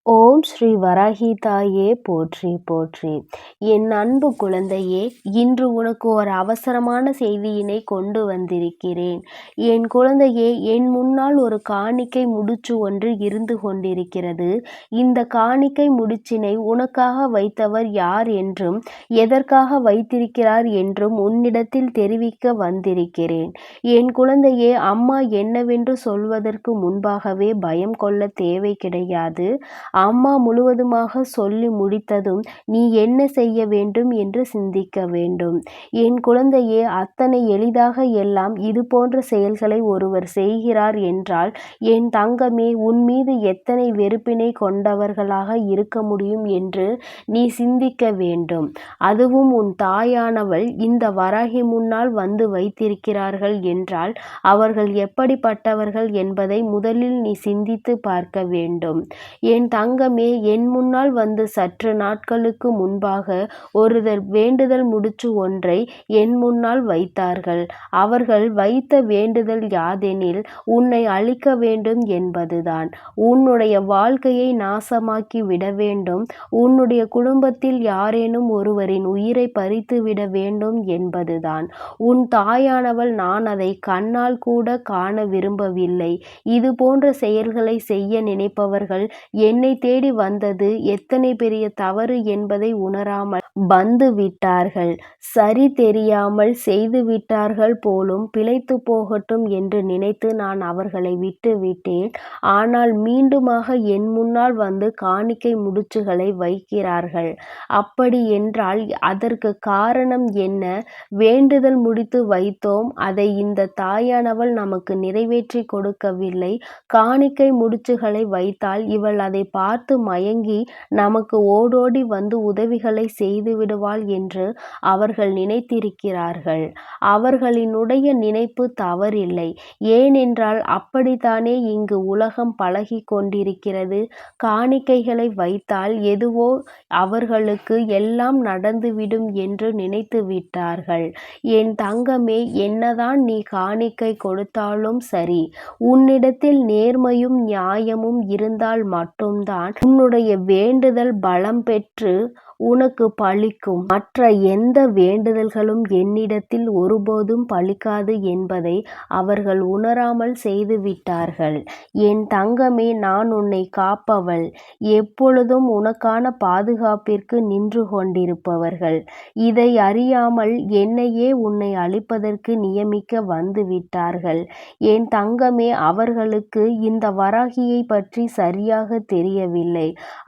ஓம் ஸ்ரீ வராகி தாயே போற்றி போற்றி. என் அன்பு குழந்தையே, இன்று உனக்கு ஒரு அவசரமான செய்தியினை கொண்டு வந்திருக்கிறேன். என் குழந்தையே, என் முன்னால் ஒரு காணிக்கை முடிச்சு ஒன்று இருந்து கொண்டிருக்கிறது. இந்த காணிக்கை முடிச்சினை உனக்காக வைத்தவர் யார் என்றும் எதற்காக வைத்திருக்கிறார் என்றும் உன்னிடத்தில் தெரிவிக்க வந்திருக்கிறேன். என் குழந்தையே, அம்மா என்னவென்று சொல்வதற்கு முன்பாகவே பயம் கொள்ள தேவை கிடையாது. அம்மா முழுவதுமாக சொல்லி முடித்ததும் நீ என்ன செய்ய வேண்டும் என்று சிந்திக்க வேண்டும். என் குழந்தையே, அத்தனை எளிதாக எல்லாம் இது போன்ற செயல்களை ஒருவர் செய்கிறார் என்றால் என் தங்கமே, உன் மீது எத்தனை வெறுப்பினை கொண்டவர்களாக இருக்க முடியும் என்று நீ சிந்திக்க வேண்டும். அதுவும் உன் தாயானவள் இந்த வராகி முன்னால் வந்து வைத்திருக்கிறார்கள் என்றால் அவர்கள் எப்படிப்பட்டவர்கள் என்பதை முதலில் நீ சிந்தித்து பார்க்க வேண்டும். என் தங்கமே, என் முன்னால் வந்து சற்று நாட்களுக்கு முன்பாக ஒருவர் வேண்டுதல் முடிச்சு ஒன்றை என் முன்னால் வைத்தார்கள். அவர்கள் வைத்த வேண்டுதல் யாதெனில் உன்னை அழிக்க வேண்டும் என்பதுதான். உன்னுடைய வாழ்க்கையை நாசமாக்கி விட வேண்டும், உன்னுடைய குடும்பத்தில் யாரேனும் ஒருவரின் உயிரை பறித்து விட வேண்டும் என்பதுதான். உன் தாயானவள் நான் அதை கண்ணால் கூட காண விரும்பவில்லை. இது போன்ற செயல்களை செய்ய நினைப்பவர்கள் என்னை தேடி வந்தது எத்தனை பெரிய தவறு என்பதை உணராமல் வந்து விட்டார்கள். சரி தெரியாமல் செய்து விட்டார்கள் போலும், பிழைத்து போகட்டும் என்று நினைத்து நான் அவர்களை விட்டு விட்டேன். ஆனால் மீண்டுமாக என் முன்னால் வந்து காணிக்கை முடிச்சுகளை வைக்கிறார்கள். அப்படி என்றால் அதற்கு காரணம் என்ன? வேண்டுதல் முடித்து வைத்தோம், அதை இந்த தாயானவள் நமக்கு நிறைவேற்றி கொடுக்கவில்லை. காணிக்கை முடிச்சுகளை வைத்தால் இவள் அதை பார்த்து மயங்கி நமக்கு ஓடோடி வந்து உதவிகளை செய்து விடுவாள் என்று அவர்கள் நினைத்திருக்கிறார்கள். அவர்களினுடைய நினைப்பு தவறில்லை. ஏனென்றால் அப்படித்தானே இங்கு உலகம் பழகி கொண்டிருக்கிறது. காணிக்கைகளை வைத்தால் எதுவோ அவர்களுக்கு எல்லாம் நடந்துவிடும் என்று நினைத்து விட்டார்கள். என் தங்கமே, என்னதான் நீ காணிக்கை கொடுத்தாலும் சரி, உன்னிடத்தில் நேர்மையும் நியாயமும் இருந்தால் மட்டும்தான் உன்னுடைய வேண்டுதல் பலம் பெற்று உனக்கு பலிக்கும். மற்ற எந்த வேண்டுதல்களும் என்னிடத்தில் ஒருபோதும் பலிக்காது என்பதை அவர்கள் உணராமல் செய்து விட்டார்கள். என் தங்கமே, நான் உன்னை காப்பவள். எப்பொழுதும் உனக்கான பாதுகாப்பிற்கு நின்று கொண்டிருப்பவர்கள். இதை அறியாமல் என்னையே உன்னை அழிப்பதற்கு நியமிக்க வந்து விட்டார்கள். என் தங்கமே, அவர்களுக்கு இந்த வராகியை பற்றி சரியாக தெரியவில்லை.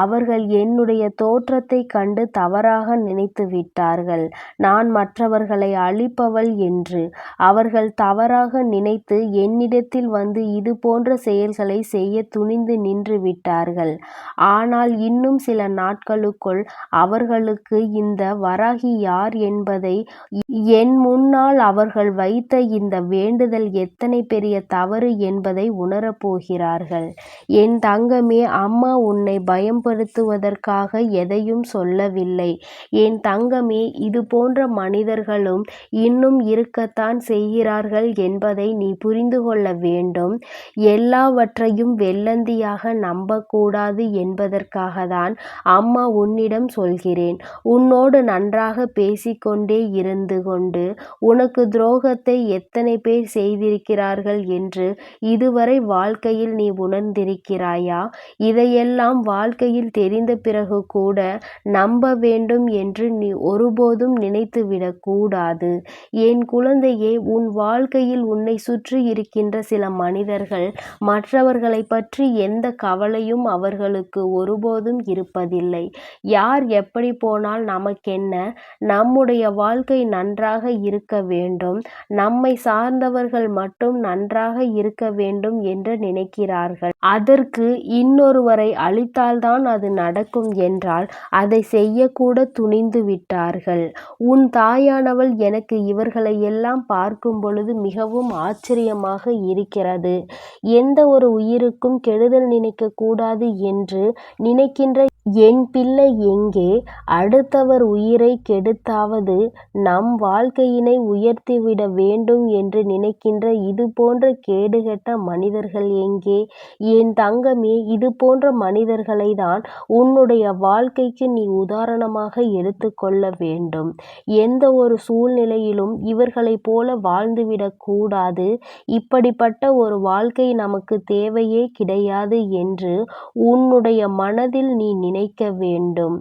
அவர்கள் என்னுடைய தோற்றத்தை கண்டு தவறாக நினைத்து விட்டார்கள். நான் மற்றவர்களை அழிப்பவள் என்று அவர்கள் தவறாக நினைத்து என்னிடத்தில் வந்து இது போன்ற செயல்களை செய்ய துணிந்து நின்று விட்டார்கள். ஆனால் இன்னும் சில நாட்களுக்குள் அவர்களுக்கு இந்த வராகி யார் என்பதை, என் முன்னால் அவர்கள் வைத்த இந்த வேண்டுதல் எத்தனை பெரிய தவறு என்பதை உணரப்போகிறார்கள். என் தங்கமே, அம்மா உன்னை பயன்படுத்துவதற்காக எதையும் சொல்லவில்லை. என் தங்கமே, இது போன்ற மனிதர்களும் இன்னும் இருக்கத்தான் செய்கிறார்கள் என்பதை நீ புரிந்து கொள்ள வேண்டும். எல்லாவற்றையும் வெள்ளந்தியாக நம்பக்கூடாது என்பதற்காக தான் அம்மா உன்னிடம் சொல்கிறேன். உன்னோடு நன்றாக பேசிக்கொண்டே இருந்து கொண்டு உனக்கு துரோகத்தை எத்தனை பேர் செய்திருக்கிறார்கள் என்று இதுவரை வாழ்க்கையில் நீ உணர்ந்திருக்கிறாயா? இதையெல்லாம் வாழ்க்கையில் தெரிந்த பிறகு கூட நம்ப வேண்டும் என்று நீ ஒருபோதும் நினைத்துவிடக் கூடாது. என் குழந்தையே, உன் வாழ்க்கையில் உன்னை சுற்றி இருக்கின்ற சில மனிதர்கள் மற்றவர்களை பற்றி எந்த கவலையும் அவர்களுக்கு ஒருபோதும் இருப்பதில்லை. யார் எப்படி போனால் நமக்கென்ன? நம்முடைய வாழ்க்கை நன்றாக இருக்க வேண்டும், நம்மை சார்ந்தவர்கள் மட்டும் நன்றாக இருக்க வேண்டும் என்று நினைக்கிறார்கள். அதற்கு இன்னொருவரை அழித்தால்தான் அது நடக்கும் என்றால் அதை செய்யக்கூட துணிந்து விட்டார்கள். உன் தாயானவள் எனக்கு இவர்களை எல்லாம் பார்க்கும் பொழுது மிகவும் ஆச்சரியமாக இருக்கிறது. எந்த ஒரு உயிருக்கும் கெடுதல் நினைக்க கூடாது என்று நினைக்கின்ற என் பிள்ளை எங்கே? அடுத்தவர் உயிரைக் கெடுத்தாவது நம் வாழ்க்கையினை உயர்த்திவிட வேண்டும் என்று நினைக்கின்ற இதுபோன்ற கேடுகெட்ட மனிதர்கள் எங்கே? என் தங்கமே, இதுபோன்ற மனிதர்களைத்தான் உன்னுடைய வாழ்க்கைக்கு நீ உதாரணமாக எடுத்துக்கொள்ள வேண்டும். எந்த ஒரு சூழ்நிலையிலும் இவர்களைப் போல வாழ்ந்துவிடக் கூடாது. இப்படிப்பட்ட ஒரு வாழ்க்கை நமக்கு தேவையே கிடையாது என்று உன்னுடைய மனதில் நீ நினைக்க வேண்டும்.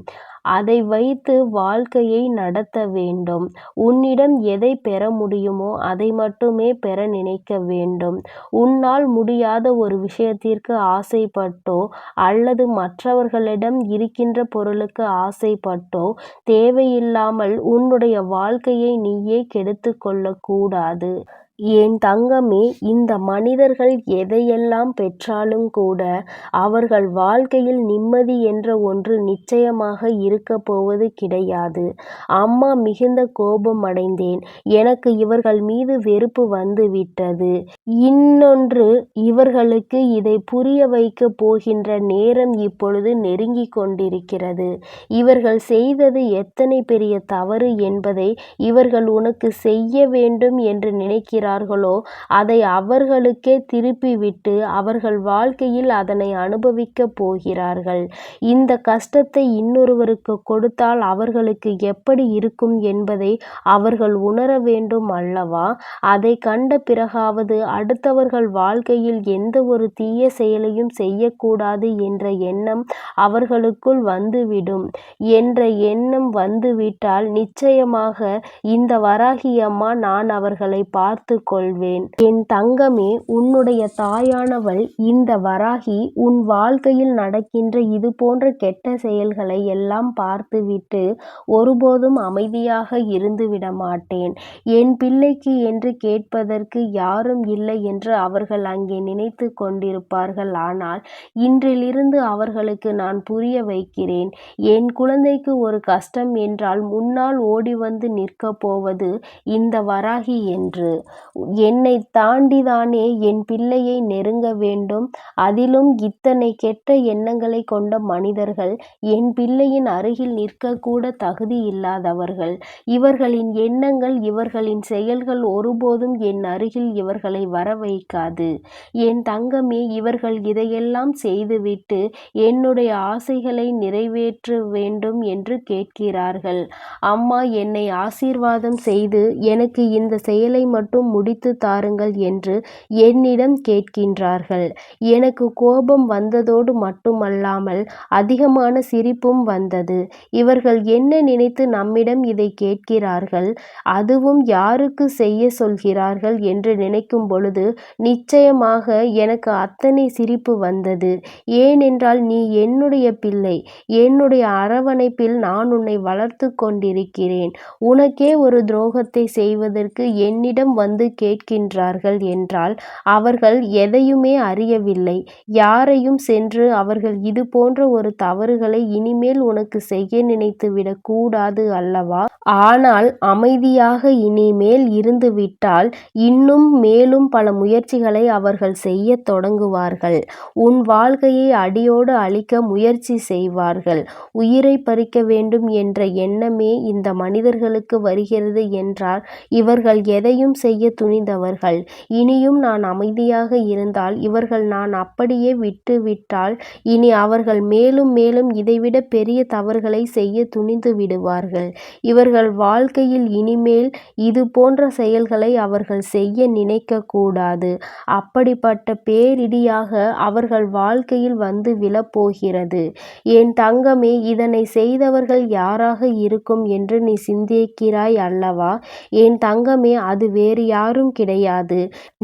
அதை வைத்து வாழ்க்கையை நடத்த வேண்டும். உன்னிடம் எதை பெற முடியுமோ அதை மட்டுமே பெற நினைக்க வேண்டும். உன்னால் முடியாத ஒரு விஷயத்திற்கு ஆசைப்பட்டோ அல்லது மற்றவர்களிடம் இருக்கின்ற பொருளுக்கு ஆசைப்பட்டோ தேவையில்லாமல் உன்னுடைய வாழ்க்கையை நீயே கெடுத்துக் கொள்ளக்கூடாது. என் தங்கமே, இந்த மனிதர்கள் எதையெல்லாம் பெற்றாலும் கூட அவர்கள் வாழ்க்கையில் நிம்மதி என்ற ஒன்று நிச்சயமாக இருக்கப் போவது கிடையாது. அம்மா மிகுந்த கோபமடைந்தேன். எனக்கு இவர்கள் மீது வெறுப்பு வந்துவிட்டது. இன்னொன்று, இவர்களுக்கு இதை புரிய வைக்கப் போகின்ற நேரம் இப்பொழுது நெருங்கிக் கொண்டிருக்கிறது. இவர்கள் செய்தது எத்தனை பெரிய தவறு என்பதை இவர்கள் உனக்கு செய்ய வேண்டும் என்று நினைக்கிறார்களோ அதை அவர்களுக்கே திருப்பிவிட்டு அவர்கள் வாழ்க்கையில் அதனை அனுபவிக்கப் போகிறார்கள். இந்த கஷ்டத்தை இன்னொருவருக்கு கொடுத்தால் அவர்களுக்கு எப்படி இருக்கும் என்பதை அவர்கள் உணர வேண்டும் அல்லவா? அதை கண்ட பிறகாவது அடுத்தவர்கள் வாழ்க்கையில் எந்த ஒரு தீய செயலையும் செய்யக்கூடாது என்ற எண்ணம் அவர்களுக்குள் வந்துவிடும். என்ற எண்ணம் வந்துவிட்டால் நிச்சயமாக இந்த வராகி அம்மா நான் அவர்களை பார்த்து கொள்வேன். என் தங்கமே, உன்னுடைய தாயானவள் இந்த வராகி உன் வாழ்க்கையில் நடக்கின்ற இது போன்ற கெட்ட செயல்களை எல்லாம் பார்த்துவிட்டு ஒருபோதும் அமைதியாக இருந்துவிட மாட்டேன். என் பிள்ளைக்கு என்று கேட்பதற்கு யாரும் இல்லை என்று அவர்கள் அங்கே நினைத்து கொண்டிருப்பார்கள். ஆனால் இன்றிலிருந்து அவர்களுக்கு நான் புரிய வைக்கிறேன். என் குழந்தைக்கு ஒரு கஷ்டம் என்றால் முன்னால் ஓடி வந்து நிற்கப் போவது இந்த வராகி என்று. என்னை தாண்டிதானே என் பிள்ளையை நெருங்க வேண்டும். அதிலும் இத்தனை கெட்ட எண்ணங்களை கொண்ட மனிதர்கள் என் பிள்ளையின் அருகில் நிற்கக்கூட தகுதி இல்லாதவர்கள். இவர்களின் எண்ணங்கள் இவர்களின் செயல்கள் ஒருபோதும் என் அருகில் இவர்களை வர வைக்காது. என் தங்கமே, இவர்கள் இதையெல்லாம் செய்துவிட்டு என்னுடைய ஆசைகளை நிறைவேற்ற வேண்டும் என்று கேட்கிறார்கள். அம்மா, என்னை ஆசீர்வாதம் செய்து எனக்கு இந்த செயலை மட்டும் முடித்து தாருங்கள் என்று என்னிடம் கேட்கின்றார்கள். எனக்கு கோபம் வந்ததோடு மட்டுமல்லாமல் அதிகமான சிரிப்பும் வந்தது. இவர்கள் என்ன நினைத்து நம்மிடம் இதை கேட்கிறார்கள், அதுவும் யாருக்கு செய்ய சொல்கிறார்கள் என்று நினைக்கும் பொழுது நிச்சயமாக எனக்கு அத்தனை சிரிப்பு வந்தது. ஏனென்றால் நீ என்னுடைய பிள்ளை. என்னுடைய அரவணைப்பில் நான் உன்னை வளர்த்து கொண்டிருக்கிறேன். உனக்கே ஒரு துரோகத்தை செய்வதற்கு என்னிடம் வந்து கேட்கின்றார்கள் என்றால் அவர்கள் எதையுமே அறியவில்லை. யாரையும் சென்று அவர்கள் இது போன்ற ஒரு தவறுகளை இனிமேல் உனக்கு செய்ய நினைத்து விடக்கூடாது அல்லவா? ஆனால் அமைதியாக இனிமேல் இருந்துவிட்டால் இன்னும் மேலும் பல முயற்சிகளை அவர்கள் செய்ய தொடங்குவார்கள். உன் வாழ்க்கையை அடியோடு அழிக்க முயற்சி செய்வார்கள். உயிரை பறிக்க வேண்டும் என்ற எண்ணமே இந்த மனிதர்களுக்கு வருகிறது என்றால் இவர்கள் எதையும் செய்ய துணிந்தவர்கள். இனியும் நான் அமைதியாக இருந்தால் இவர்கள் நான் அப்படியே விட்டுவிட்டால் இனி அவர்கள் மேலும் மேலும் இதைவிட பெரிய தவறுகளை செய்ய துணிந்து விடுவார்கள். இவர்கள் வாழ்க்கையில் இனிமேல் இது போன்ற செயல்களை அவர்கள் செய்ய நினைக்கக்கூடாது. அப்படிப்பட்ட பேரிடியாக அவர்கள் வாழ்க்கையில் வந்து விழப்போகிறது. என் தங்கமே, இதனை செய்தவர்கள் யாராக இருக்கும் என்று நீ சிந்திக்கிறாய் அல்லவா? என் தங்கமே, அது வேறு யாரும் கிடையாது.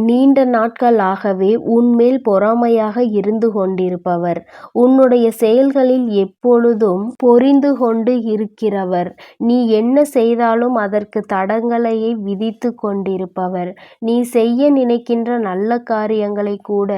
நீண்ட நாட்களாகவே உன்மேல் பொறாமையாக இருந்து கொண்டிருப்பவர், உன்னுடைய செயல்களில் எப்பொழுதும் பொரிந்து கொண்டு இருக்கிறவர், நீ என்ன செய்தாலும் அதற்கு தடங்கலையை விதித்து கொண்டிருப்பவர், நீ செய்ய நினைக்கின்ற நல்ல காரியங்களை கூட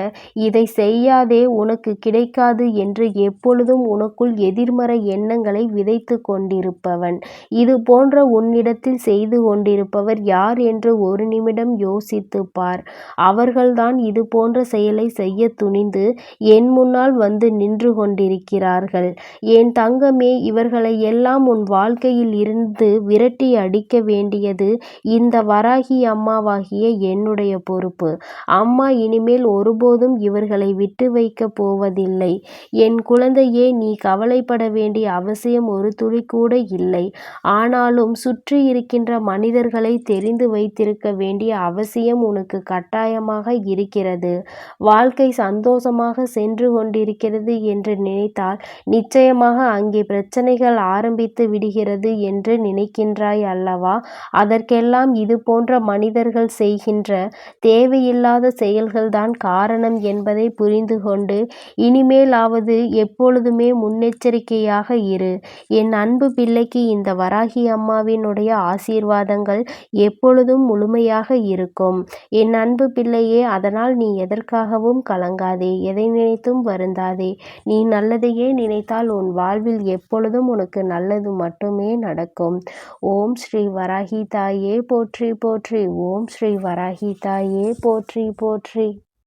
இதை செய்யாதே உனக்கு கிடைக்காது என்று எப்பொழுதும் உனக்குள் எதிர்மறை எண்ணங்களை விதைத்து கொண்டிருப்பவன், இது போன்ற உன்னிடத்தில் செய்து கொண்டிருப்பவர் யார் என்று ஒரு நிமிடம் நிமிடம் யோசித்துப் பார். அவர்கள்தான் இது போன்ற செயலை செய்யத் துணிந்து என் முன்னால் வந்து நின்று கொண்டிருக்கிறார்கள். என் தங்கமே, இவர்களை எல்லாம் உன் வாழ்க்கையில் இருந்து விரட்டி அடிக்க வேண்டியது இந்த வராகி அம்மாவாகிய என்னுடைய பொறுப்பு. அம்மா இனிமேல் ஒருபோதும் இவர்களை விட்டு வைக்கப் போவதில்லை. என் குழந்தையே, நீ கவலைப்பட வேண்டிய அவசியம் ஒரு துளி கூட இல்லை. ஆனாலும் சுற்றி இருக்கின்ற மனிதர்களை தெரிந்து வைத்திருக்க வேண்டிய அவசியம் உனக்கு கட்டாயமாக இருக்கிறது. வாழ்க்கை சந்தோஷமாக சென்று கொண்டிருக்கிறது என்று நினைத்தால் நிச்சயமாக அங்கே பிரச்சனைகள் ஆரம்பித்து விடுகிறது என்று நினைக்கின்றாய் அல்லவா? அதற்கெல்லாம் இது போன்ற மனிதர்கள் செய்கின்ற தேவையில்லாத செயல்கள்தான் காரணம் என்பதை புரிந்து கொண்டு இனிமேலாவது எப்பொழுதுமே முன்னெச்சரிக்கையாக இரு. என் அன்பு பிள்ளைக்கு இந்த வராகி அம்மாவினுடைய ஆசீர்வாதங்கள் எப்பொழுதும் முழுமையாக இருக்கும். என் அன்பு பிள்ளையே, அதனால் நீ எதற்காகவும் கலங்காதே, எதை நினைத்தும் வருந்தாதே. நீ நல்லதையே நினைத்தால் உன் வாழ்வில் எப்பொழுதும் உனக்கு நல்லது மட்டுமே நடக்கும். ஓம் ஸ்ரீ வராகி தாயே போற்றி போற்றி. ஓம் ஸ்ரீ வராகி தாயே போற்றி போற்றி.